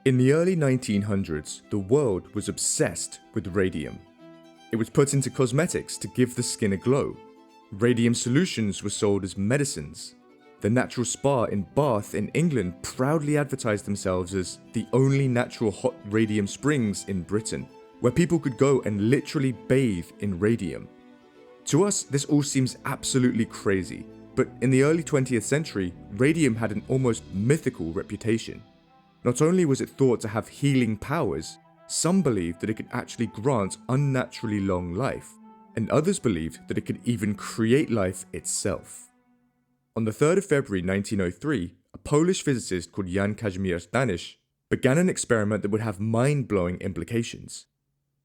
In the early 1900s, the world was obsessed with radium. It was put into cosmetics to give the skin a glow. Radium solutions were sold as medicines. The natural spa in Bath in England proudly advertised themselves as the only natural hot radium springs in Britain, where people could go and literally bathe in radium. To us, this all seems absolutely crazy, but in the early 20th century, radium had an almost mythical reputation. Not only was it thought to have healing powers, some believed that it could actually grant unnaturally long life, and others believed that it could even create life itself. On the 3rd of February 1903, a Polish physicist called Jan Kazimierz Danysz began an experiment that would have mind-blowing implications.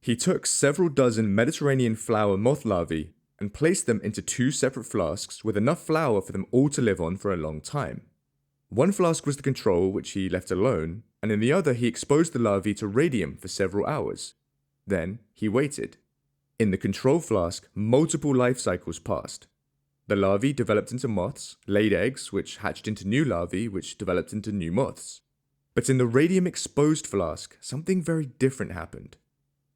He took several dozen Mediterranean flower moth larvae and placed them into two separate flasks with enough flour for them all to live on for a long time. One flask was the control, which he left alone, and in the other he exposed the larvae to radium for several hours. Then he waited. In the control flask, multiple life cycles passed. The larvae developed into moths, laid eggs, which hatched into new larvae, which developed into new moths. But in the radium-exposed flask, something very different happened.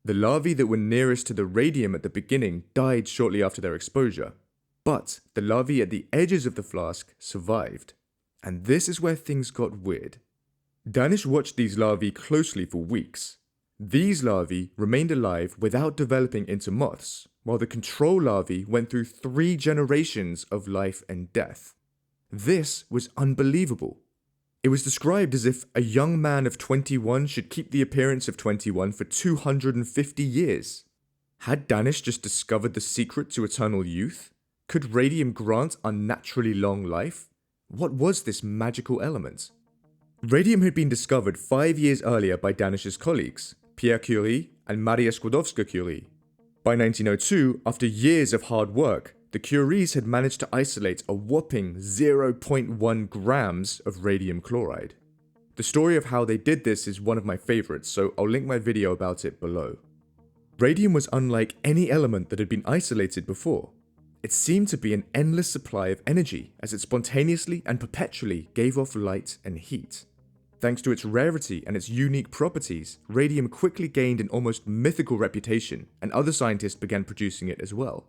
The larvae that were nearest to the radium at the beginning died shortly after their exposure, but the larvae at the edges of the flask survived. And this is where things got weird. Danysz watched these larvae closely for weeks. These larvae remained alive without developing into moths, while the control larvae went through 3 generations of life and death. This was unbelievable. It was described as if a young man of 21 should keep the appearance of 21 for 250 years. Had Danysz just discovered the secret to eternal youth? Could radium grant unnaturally long life? What was this magical element? Radium had been discovered 5 years earlier by Danysz's colleagues, Pierre Curie and Marie Skłodowska-Curie. By 1902, after years of hard work, the Curies had managed to isolate a whopping 0.1 grams of radium chloride. The story of how they did this is one of my favorites, so I'll link my video about it below. Radium was unlike any element that had been isolated before. It seemed to be an endless supply of energy as it spontaneously and perpetually gave off light and heat. Thanks to its rarity and its unique properties, radium quickly gained an almost mythical reputation, and other scientists began producing it as well.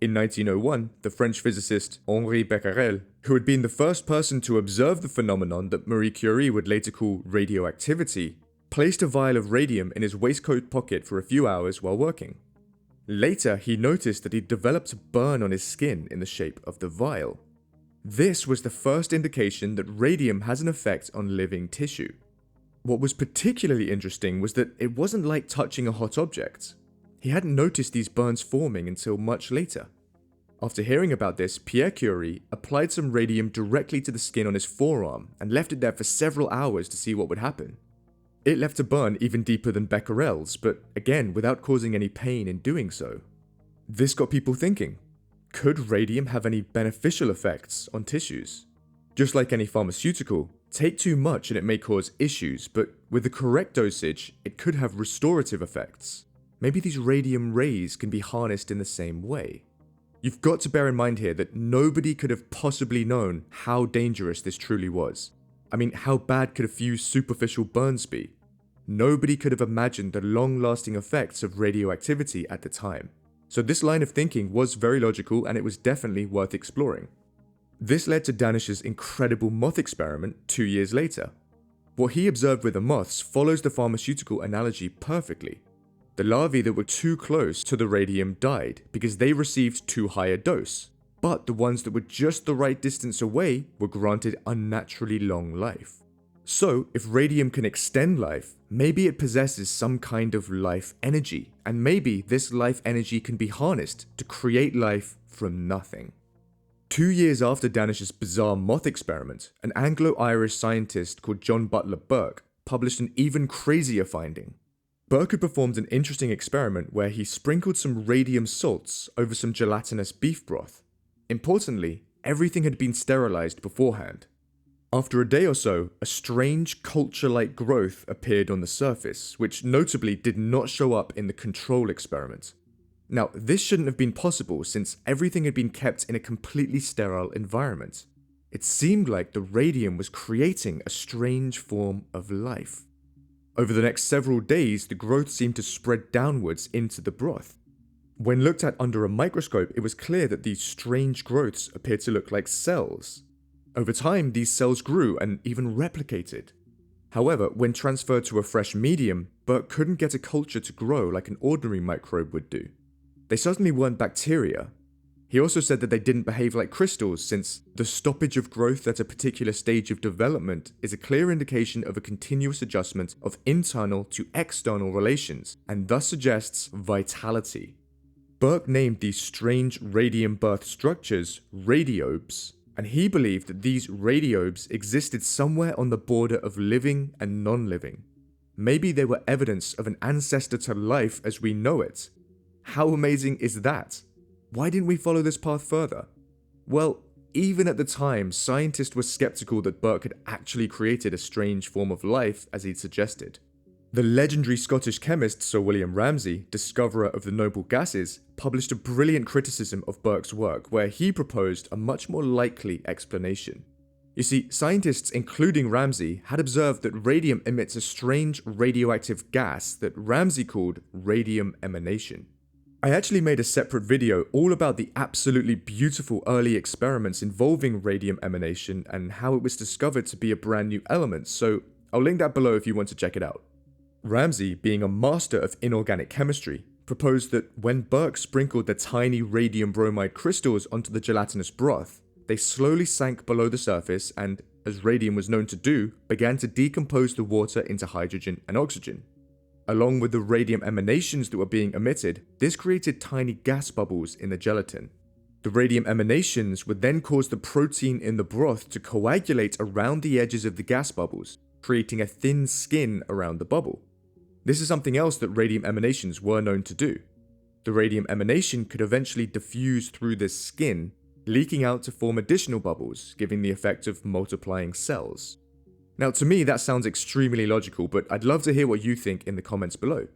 In 1901, the French physicist Henri Becquerel, who had been the first person to observe the phenomenon that Marie Curie would later call radioactivity, placed a vial of radium in his waistcoat pocket for a few hours while working. Later, he noticed that he'd developed a burn on his skin in the shape of the vial. This was the first indication that radium has an effect on living tissue. What was particularly interesting was that it wasn't like touching a hot object. He hadn't noticed these burns forming until much later. After hearing about this, Pierre Curie applied some radium directly to the skin on his forearm and left it there for several hours to see what would happen. It left a burn even deeper than Becquerel's, but again without causing any pain in doing so. This got people thinking. Could radium have any beneficial effects on tissues? Just like any pharmaceutical, take too much and it may cause issues, but with the correct dosage, it could have restorative effects. Maybe these radium rays can be harnessed in the same way. You've got to bear in mind here that nobody could have possibly known how dangerous this truly was. I mean, how bad could a few superficial burns be? Nobody could have imagined the long-lasting effects of radioactivity at the time. So this line of thinking was very logical and it was definitely worth exploring. This led to Danysz's incredible moth experiment 2 years later. What he observed with the moths follows the pharmaceutical analogy perfectly. The larvae that were too close to the radium died because they received too high a dose, but the ones that were just the right distance away were granted unnaturally long life. So, if radium can extend life, maybe it possesses some kind of life energy, and maybe this life energy can be harnessed to create life from nothing. 2 years after Danysz's bizarre moth experiment, an Anglo-Irish scientist called John Butler Burke published an even crazier finding. Burke had performed an interesting experiment where he sprinkled some radium salts over some gelatinous beef broth. Importantly, everything had been sterilized beforehand. After a day or so, a strange culture-like growth appeared on the surface, which notably did not show up in the control experiment. Now, this shouldn't have been possible since everything had been kept in a completely sterile environment. It seemed like the radium was creating a strange form of life. Over the next several days, the growth seemed to spread downwards into the broth. When looked at under a microscope, it was clear that these strange growths appeared to look like cells. Over time, these cells grew and even replicated. However, when transferred to a fresh medium, Burke couldn't get a culture to grow like an ordinary microbe would do. They certainly weren't bacteria. He also said that they didn't behave like crystals, since the stoppage of growth at a particular stage of development is a clear indication of a continuous adjustment of internal to external relations, and thus suggests vitality. Burke named these strange radium birth structures radiobes, and he believed that these radiobes existed somewhere on the border of living and non-living. Maybe they were evidence of an ancestor to life as we know it. How amazing is that? Why didn't we follow this path further? Well, even at the time, scientists were skeptical that Burke had actually created a strange form of life as he'd suggested. The legendary Scottish chemist Sir William Ramsay, discoverer of the noble gases, published a brilliant criticism of Burke's work where he proposed a much more likely explanation. You see, scientists including Ramsay had observed that radium emits a strange radioactive gas that Ramsay called radium emanation. I actually made a separate video all about the absolutely beautiful early experiments involving radium emanation and how it was discovered to be a brand new element, so I'll link that below if you want to check it out. Ramsay, being a master of inorganic chemistry, proposed that when Burke sprinkled the tiny radium bromide crystals onto the gelatinous broth, they slowly sank below the surface and, as radium was known to do, began to decompose the water into hydrogen and oxygen. Along with the radium emanations that were being emitted, this created tiny gas bubbles in the gelatin. The radium emanations would then cause the protein in the broth to coagulate around the edges of the gas bubbles, creating a thin skin around the bubble. This is something else that radium emanations were known to do. The radium emanation could eventually diffuse through this skin, leaking out to form additional bubbles, giving the effect of multiplying cells. Now, to me, that sounds extremely logical, but I'd love to hear what you think in the comments below.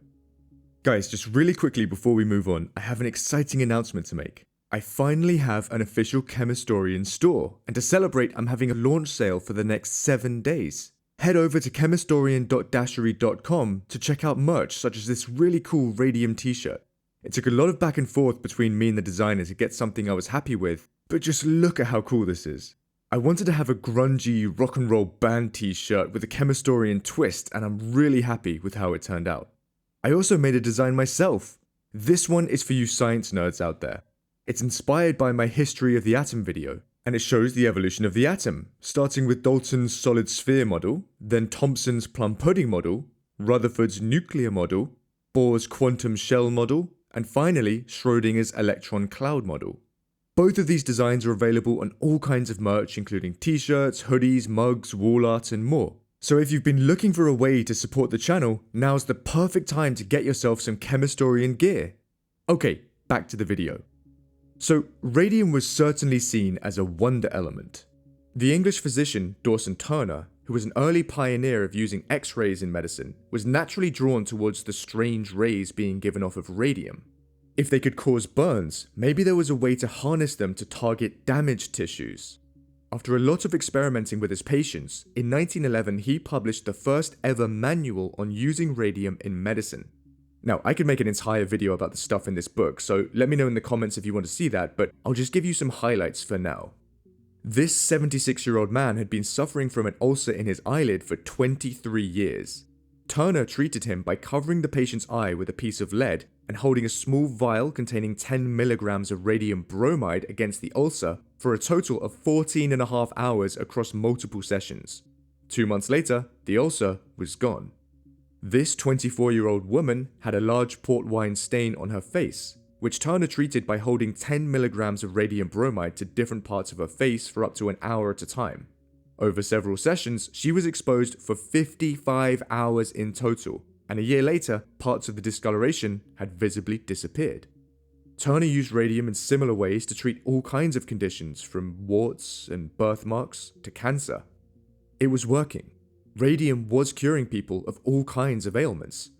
Guys, just really quickly before we move on, I have an exciting announcement to make. I finally have an official Chemistorian store, and to celebrate, I'm having a launch sale for the next 7 days. Head over to chemistorian.dashery.com to check out merch such as this really cool radium t-shirt. It took a lot of back and forth between me and the designer to get something I was happy with, but just look at how cool this is. I wanted to have a grungy rock and roll band t-shirt with a Chemistorian twist, and I'm really happy with how it turned out. I also made a design myself. This one is for you science nerds out there. It's inspired by my History of the Atom video, and it shows the evolution of the atom, starting with Dalton's solid sphere model, then Thomson's plum pudding model, Rutherford's nuclear model, Bohr's quantum shell model, and finally Schrödinger's electron cloud model. Both of these designs are available on all kinds of merch, including t-shirts, hoodies, mugs, wall art, and more. So if you've been looking for a way to support the channel, now's the perfect time to get yourself some Chemistorian gear. Okay, back to the video. So, radium was certainly seen as a wonder element. The English physician Dawson Turner, who was an early pioneer of using X-rays in medicine, was naturally drawn towards the strange rays being given off of radium. If they could cause burns, maybe there was a way to harness them to target damaged tissues. After a lot of experimenting with his patients, in 1911 he published the first ever manual on using radium in medicine. Now, I could make an entire video about the stuff in this book, so let me know in the comments if you want to see that, but I'll just give you some highlights for now. This 76-year-old man had been suffering from an ulcer in his eyelid for 23 years. Turner treated him by covering the patient's eye with a piece of lead and holding a small vial containing 10 milligrams of radium bromide against the ulcer for a total of 14.5 hours across multiple sessions. 2 months later, the ulcer was gone. This 24-year-old woman had a large port wine stain on her face, which Turner treated by holding 10 milligrams of radium bromide to different parts of her face for up to an hour at a time. Over several sessions, she was exposed for 55 hours in total, and a year later, parts of the discoloration had visibly disappeared. Turner used radium in similar ways to treat all kinds of conditions, from warts and birthmarks to cancer. It was working. Radium was curing people of all kinds of ailments,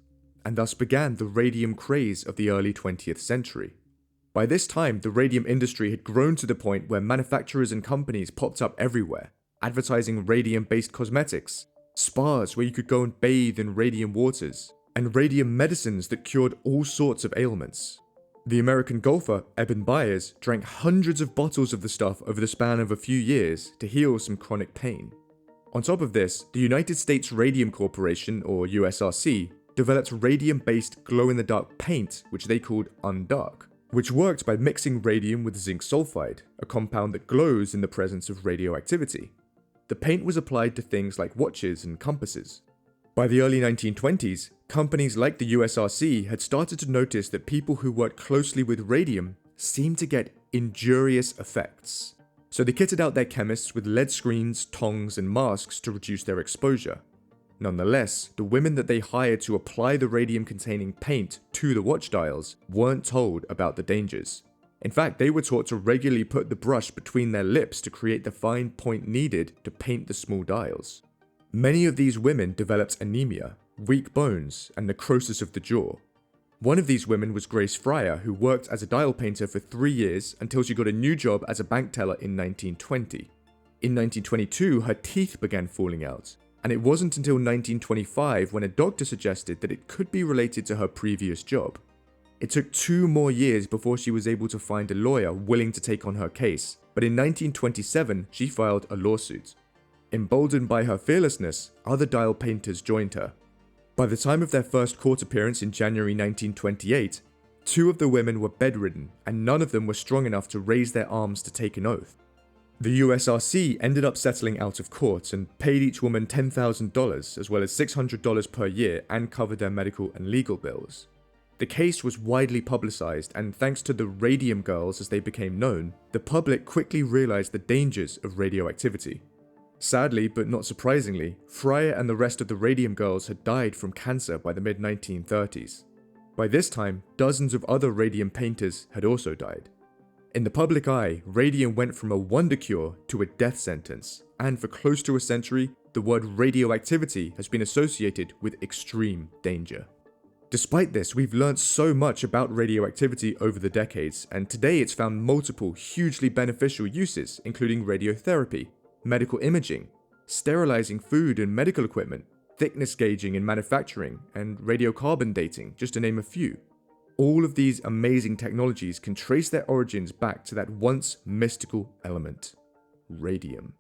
and thus began the radium craze of the early 20th century. By this time, the radium industry had grown to the point where manufacturers and companies popped up everywhere, advertising radium-based cosmetics, spas where you could go and bathe in radium waters, and radium medicines that cured all sorts of ailments. The American golfer Eben Byers drank hundreds of bottles of the stuff over the span of a few years to heal some chronic pain. On top of this, the United States Radium Corporation, or USRC, developed radium-based glow-in-the-dark paint, which they called Undark, which worked by mixing radium with zinc sulfide, a compound that glows in the presence of radioactivity. The paint was applied to things like watches and compasses. By the early 1920s, companies like the USRC had started to notice that people who worked closely with radium seemed to get injurious effects. So they kitted out their chemists with lead screens, tongs, and masks to reduce their exposure. Nonetheless, the women that they hired to apply the radium-containing paint to the watch dials weren't told about the dangers. In fact, they were taught to regularly put the brush between their lips to create the fine point needed to paint the small dials. Many of these women developed anemia, weak bones, and necrosis of the jaw. One of these women was Grace Fryer, who worked as a dial painter for 3 years until she got a new job as a bank teller in 1920. In 1922, her teeth began falling out, and it wasn't until 1925 when a doctor suggested that it could be related to her previous job. It took 2 more years before she was able to find a lawyer willing to take on her case, but in 1927 she filed a lawsuit. Emboldened by her fearlessness, other dial painters joined her. By the time of their first court appearance in January 1928, 2 of the women were bedridden, and none of them were strong enough to raise their arms to take an oath. The USRC ended up settling out of court and paid each woman $10,000 as well as $600 per year and covered their medical and legal bills. The case was widely publicized, and thanks to the Radium Girls as they became known, the public quickly realized the dangers of radioactivity. Sadly, but not surprisingly, Fryer and the rest of the Radium Girls had died from cancer by the mid-1930s. By this time, dozens of other radium painters had also died. In the public eye, radium went from a wonder cure to a death sentence, and for close to a century, the word radioactivity has been associated with extreme danger. Despite this, we've learned so much about radioactivity over the decades, and today it's found multiple hugely beneficial uses, including radiotherapy, medical imaging, sterilizing food and medical equipment, thickness gauging in manufacturing, and radiocarbon dating, just to name a few. All of these amazing technologies can trace their origins back to that once mystical element, radium.